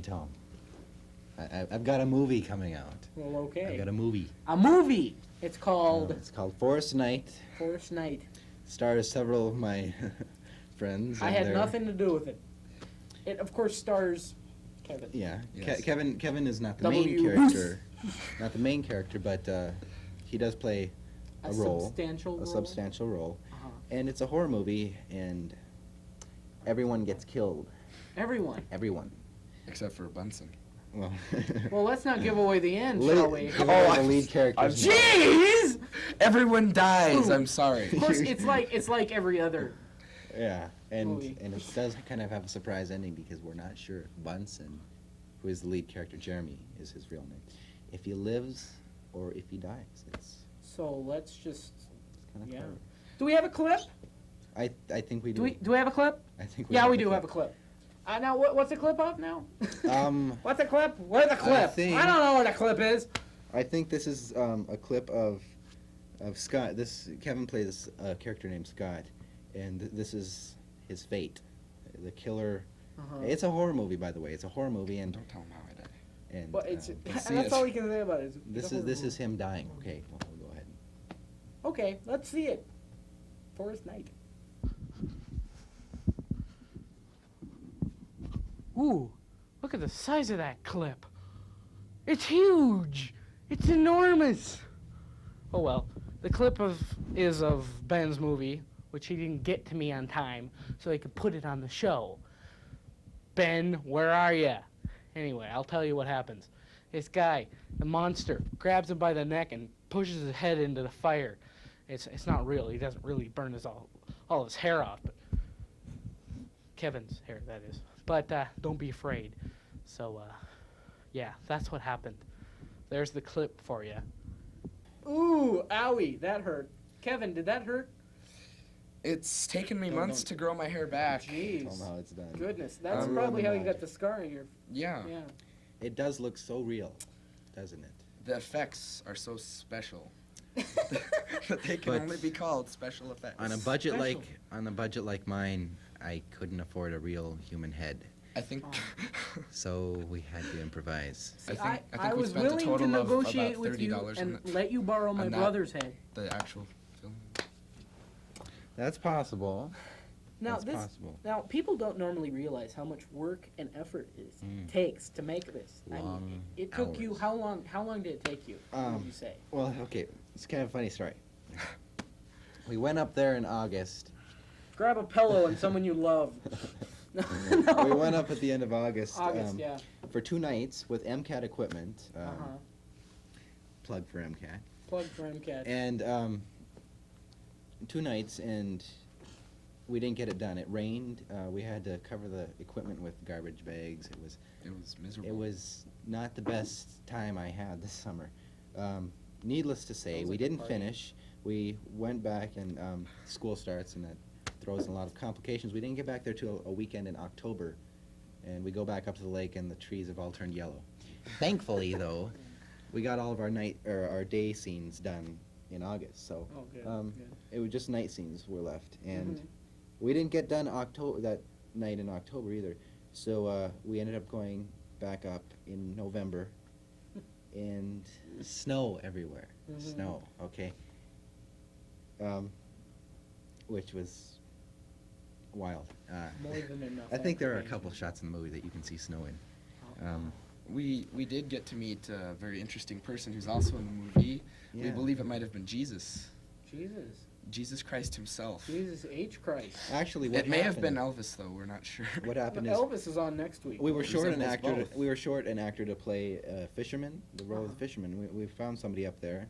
K: tell I've got a movie coming out.
A: Well, okay.
K: I've got a movie.
A: A movie. It's called
K: It's called Forest Night.
A: Forest Night.
K: Stars several of my friends.
A: I
K: and
A: had
K: they're-
A: nothing to do with it. It, of course, stars Kevin.
K: Yeah,
L: Yes.
K: Kevin is not the
A: W.
K: main character, not the main character, but he does play a role,
A: substantial role.
K: a substantial role,
A: Uh-huh.
K: and it's a horror movie, and everyone gets killed.
A: Everyone.
K: Everyone.
L: Except for Bunsen.
K: Well,
A: Well, let's not give away the end,
K: Lit-
A: shall we?
K: give away the lead character's name.
A: Jeez!
L: Everyone dies.
A: Ooh.
L: I'm sorry.
A: Of course, it's like every other.
K: Yeah, and
A: Movie.
K: and it does kind of have a surprise ending because we're not sure if Bunsen, who is the lead character, Jeremy, is his real name, if he lives or if he dies. It's
A: So let's just.
K: kind of
A: Yeah.
K: clever.
A: Do we have a clip?
K: I think we do.
A: Do we have a clip?
K: I think
A: Yeah, we
K: a
A: do have a clip. Now, what's the clip of now?
K: Um,
A: What's the clip? Where's the clip?
K: think-
A: I don't know where the clip is.
K: I think this is a clip of Scott. This Kevin plays a character named Scott, and this is his fate. The killer.
A: Uh-huh.
K: It's a horror movie, by the way. It's a horror movie, and
L: Don't tell him how I died.
K: and
A: But it's
L: let's see
A: that's
L: it.
A: all we can say about it.
K: this is him dying. Okay, well, we'll go ahead.
A: Okay, let's see it. Forest Night. Ooh, look at the size of that clip. It's huge. It's enormous. Oh well, the clip is of Ben's movie, which he didn't get to me on time, so he could put it on the show. Ben, where are ya? Anyway, I'll tell you what happens. This guy, the monster, grabs him by the neck and pushes his head into the fire. It's not real. He doesn't really burn all his hair off, but Kevin's hair, that is. But don't be afraid. So, yeah, that's what happened. There's the clip for you. Ooh, owie, that hurt. Kevin, did that hurt?
L: It's taken me
K: Don't-
L: months to grow my hair back.
K: Tell
A: Jeez.
K: him how it's done.
A: Goodness, that's
L: Um,
A: probably how you got the scar in your.
L: Yeah.
A: Yeah.
K: It does look so real, doesn't it?
L: The effects are so special that they can
K: But
L: only be called special effects.
K: On a budget like mine, I couldn't afford a real human head,
L: I think.
K: so we had to improvise.
L: I think
A: I
L: we
A: was
L: spent a
A: willing to
L: total of
A: negotiate
L: about
A: with you
L: $30
A: and
L: on
A: let you borrow my
L: on that.
A: brother's head.
L: the actual film.
K: That's possible.
A: Now
K: That's
A: this.
K: possible.
A: Now people don't normally realize how much work and effort it
K: Mm.
A: takes to make this. I mean,
K: Long
A: it took you
K: hours.
A: how long? How long did it take you? What would you say?
K: Well, okay, it's kind of a funny story. We went up there in August.
A: Grab a pillow and someone you love.
K: We went up at the end of August.
A: August, yeah.
K: For 2 nights with MCAT equipment.
A: Uh-huh.
K: Plug for MCAT.
A: Plug for MCAT.
K: And 2 nights, and we didn't get it done. It rained. We had to cover the equipment with garbage bags. It was
L: miserable.
K: It was not the best time I had this summer. Needless to say,
A: Sounds
K: we
A: like a
K: didn't
A: party.
K: finish. We went back, and school starts, and that throws in a lot of complications. We didn't get back there till a weekend in October, and we go back up to the lake, and the trees have all turned yellow. Thankfully, though, we got all of our our day scenes done in August. So
A: Oh, good. Good.
K: it was just night scenes were left, and
A: Mhm.
K: we didn't get done that night in October either. So we ended up going back up in November, and snow everywhere.
A: Mhm.
K: Snow, okay. Which was wild.
A: More than enough.
K: I think there are a
A: aggravation.
K: couple shots in the movie that you can see snow in.
L: We did get to meet a very interesting person who's also in the movie. We
K: Yeah.
L: believe it might have been Jesus.
A: Jesus
L: Christ himself.
A: Jesus H. Christ.
K: Actually, what
L: It may have been
K: happened-
L: Elvis, though. We're not sure.
K: What happened is
A: Elvis is on next week.
K: we were short an
L: Resembles
K: actor.
L: both.
K: We were short an actor to play a fisherman, the role of the fisherman. We found somebody up there.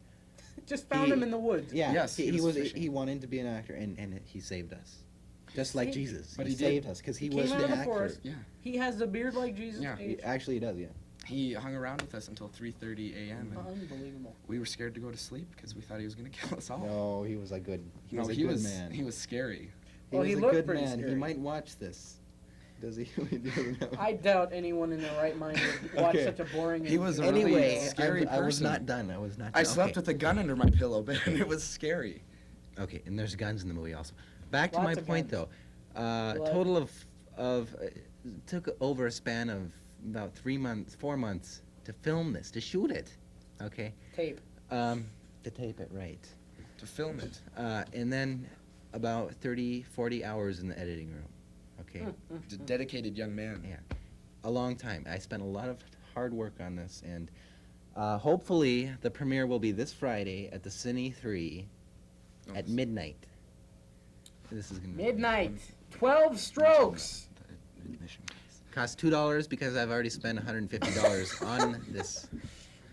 A: Just found
K: He-
A: him in the woods.
K: Yeah,
L: Yes,
K: he was
L: fishing.
K: he wanted to be an actor, and he saved us, just like
A: He-
K: Jesus.
L: But
K: he
L: he did-
K: saved us because he
A: He
K: was
A: came out
K: the
A: of the
K: actor.
A: forest.
L: Yeah.
A: He has a beard like Jesus
L: Yeah.
K: He
A: H.
K: actually he does, yeah.
L: He hung around with us until 3:30 a.m. and
A: Unbelievable.
L: we were scared to go to sleep because we thought he was going to kill us all.
K: No, he was a good. He
L: No,
K: was a
L: he
K: good
L: was
K: man.
L: he was scary.
K: He
A: Well,
K: was
A: he
K: a
A: looked
K: good
A: pretty
K: man. He
A: scary.
K: might watch this. Does he? He doesn't know.
A: I doubt anyone in their right mind would watch
K: Okay.
A: such a boring.
L: He was a
A: and-
L: really
K: Anyway,
L: scary
K: I was
L: person.
K: not done. I was not.
L: I
K: done.
L: slept
K: Okay.
L: with a gun under my pillow, but it was scary.
K: Okay, and there's guns in the movie also. Back to
A: Lots
K: my
A: of
K: point
A: guns.
K: though.
A: Blood.
K: Total of took over a span of about 4 months to film this, to shoot it. Okay.
A: Tape.
K: To tape it, right.
L: To film it.
K: And then about 30, 40 hours in the editing room. Okay.
L: He's a dedicated young man.
K: Yeah. A long time. I spent a lot of hard work on this, and hopefully the premiere will be this Friday at the Cine 3 at midnight. This is gonna be
A: Midnight. 12 strokes.
K: costs $2 because I've already spent $150 on this.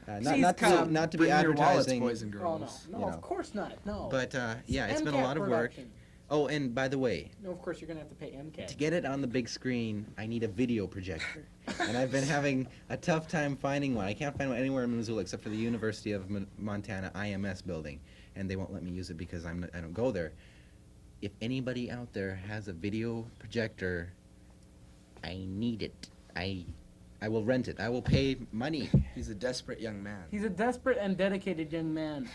A: Please
K: Not
A: come.
K: to be
L: Bring your wallets,
K: advertising.
L: boys and
A: Oh,
L: girls.
A: no.
K: You
A: No,
K: know.
A: of course not. No.
K: But yeah, it's been a
A: MCAT
K: lot of work.
A: production.
K: Oh, and by the way,
A: No, of course you're going to have to pay MCAT.
K: to get it on the big screen, I need a video projector. And I've been having a tough time finding one. I can't find one anywhere in Missoula except for the University of Montana IMS building. And they won't let me use it because I don't go there. If anybody out there has a video projector, I need it. I will rent it. I will pay money.
L: He's a desperate young man.
A: He's a desperate and dedicated young man.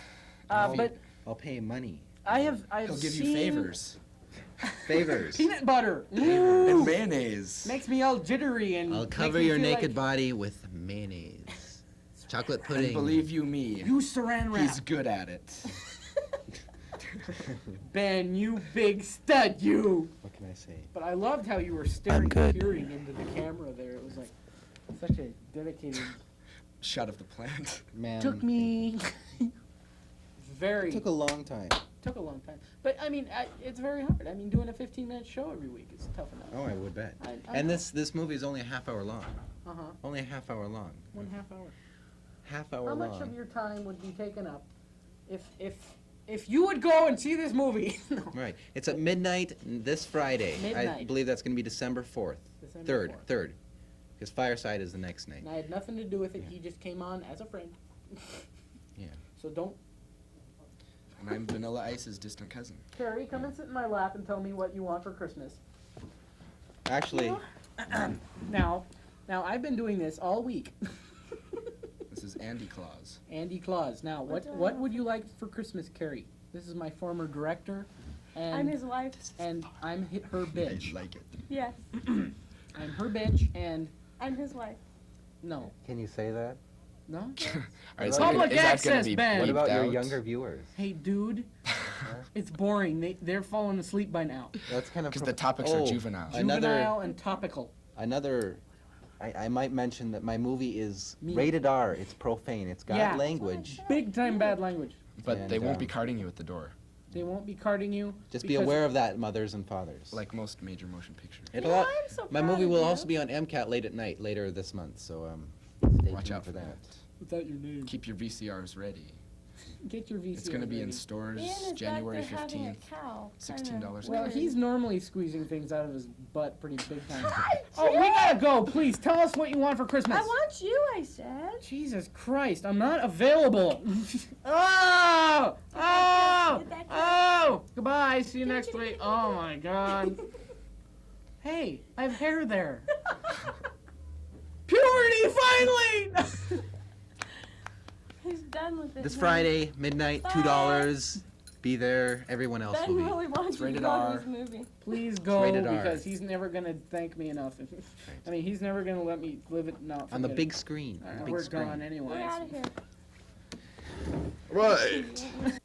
A: But
K: I'll pay money.
A: I've
L: He'll give you
A: seen
L: favors.
K: Favors.
A: peanut butter.
L: And
A: Ooh.
L: mayonnaise.
A: Makes me all jittery and
K: I'll
A: makes
K: cover
A: me
K: your
A: feel
K: naked
A: like
K: body with mayonnaise. Chocolate pudding.
L: And believe you me,
A: you saran wrap.
L: he's good at it.
A: Ben, you big stud, you.
K: What can I say?
A: But I loved how you were staring, peering into the camera there. It was like such a dedicated.
L: Shot of the plant.
K: Man.
A: Took me. Very.
K: It took a long time.
A: Took a long time. But I mean, it's very hard. I mean, doing a 15-minute show every week is tough enough.
K: Oh, I would bet.
A: I
K: And
A: know.
K: this movie is only a half hour long.
A: Uh-huh.
K: Only a half hour long.
A: 1/2 hour.
K: Half hour
A: How
K: long.
A: much of your time would be taken up if you would go and see this movie? No.
K: Right. It's at midnight this Friday. I
A: Midnight.
K: believe that's going to be December 4th.
A: December 4th.
K: 3rd. Because Fireside is the next night.
A: And I had nothing to do with it.
K: Yeah.
A: He just came on as a friend.
K: Yeah.
A: So don't.
L: And I'm Vanilla Ice's distant cousin.
A: Carrie, come and sit in my lap and tell me what you want for Christmas.
K: Actually,
A: Now, I've been doing this all week.
L: This is Andy Claus.
A: Andy Claus. Now, what would you like for Christmas, Carrie? This is my former director, and
J: I'm his wife.
A: and I'm her bitch.
L: I like it.
J: Yes,
A: I'm her bitch, and
J: I'm his wife.
A: no,
K: can you say that?
A: no.
L: All right,
K: What
L: so
A: Public
L: is that gonna
A: access,
L: be
A: Ben.
K: What
L: bleeped
K: about your
L: out?
K: younger viewers?
A: Hey, dude, it's boring. They're falling asleep by now.
K: That's kind of
L: Because the topics are juvenile.
A: Juvenile and topical.
K: Another. I might mention that my movie is
A: Me.
K: rated R. It's profane. It's got
A: Yeah.
K: language.
A: Big time bad language.
L: But
K: And,
L: they won't be carding you at the door,
A: They won't be carding you.
K: Just be
A: because-
K: aware of that, mothers and fathers.
L: like most major motion pictures.
K: It'll
J: Yeah,
K: al-
J: I'm so
K: my
J: proud
K: movie
J: of
K: will
J: you.
K: also be on MCAT late at night later this month. So stay
L: Watch
K: tuned
L: out for that.
A: Without your name.
L: Keep your VCRs ready.
A: Get your VCR.
L: It's going to be in
A: ready.
L: stores
J: Ian is
L: January
J: back there having a
L: 15th.
J: cow.
L: $16
A: Well,
J: weird.
A: he's normally squeezing things out of his butt pretty big time.
J: Hi,
A: Oh, we
J: Jim.
A: gotta go. Please tell us what you want for Christmas.
J: I want you, I said.
A: Jesus Christ, I'm not available. Oh! Oh!
J: Get back here.
A: Oh! Goodbye. See you
J: Get,
A: next
J: get,
A: week.
J: get, get,
A: Oh
J: get.
A: my God. Hey, I have hair there. Puberty finally.
J: He's done with it.
K: This
J: now.
K: Friday, midnight,
J: Bye.
K: $2. Be there. Everyone else
J: Ben
K: will be.
J: really wants
L: It's
J: you to
L: rated
J: go to
L: R.
J: this movie.
A: Please go
K: rated R.
A: because he's never gonna thank me enough. I mean, he's never gonna let me live it. No,
K: On the
A: forget
K: big
A: it.
K: screen. On the
A: We're
K: big screen.
A: gone anyway.
J: We're out of here.
L: Right.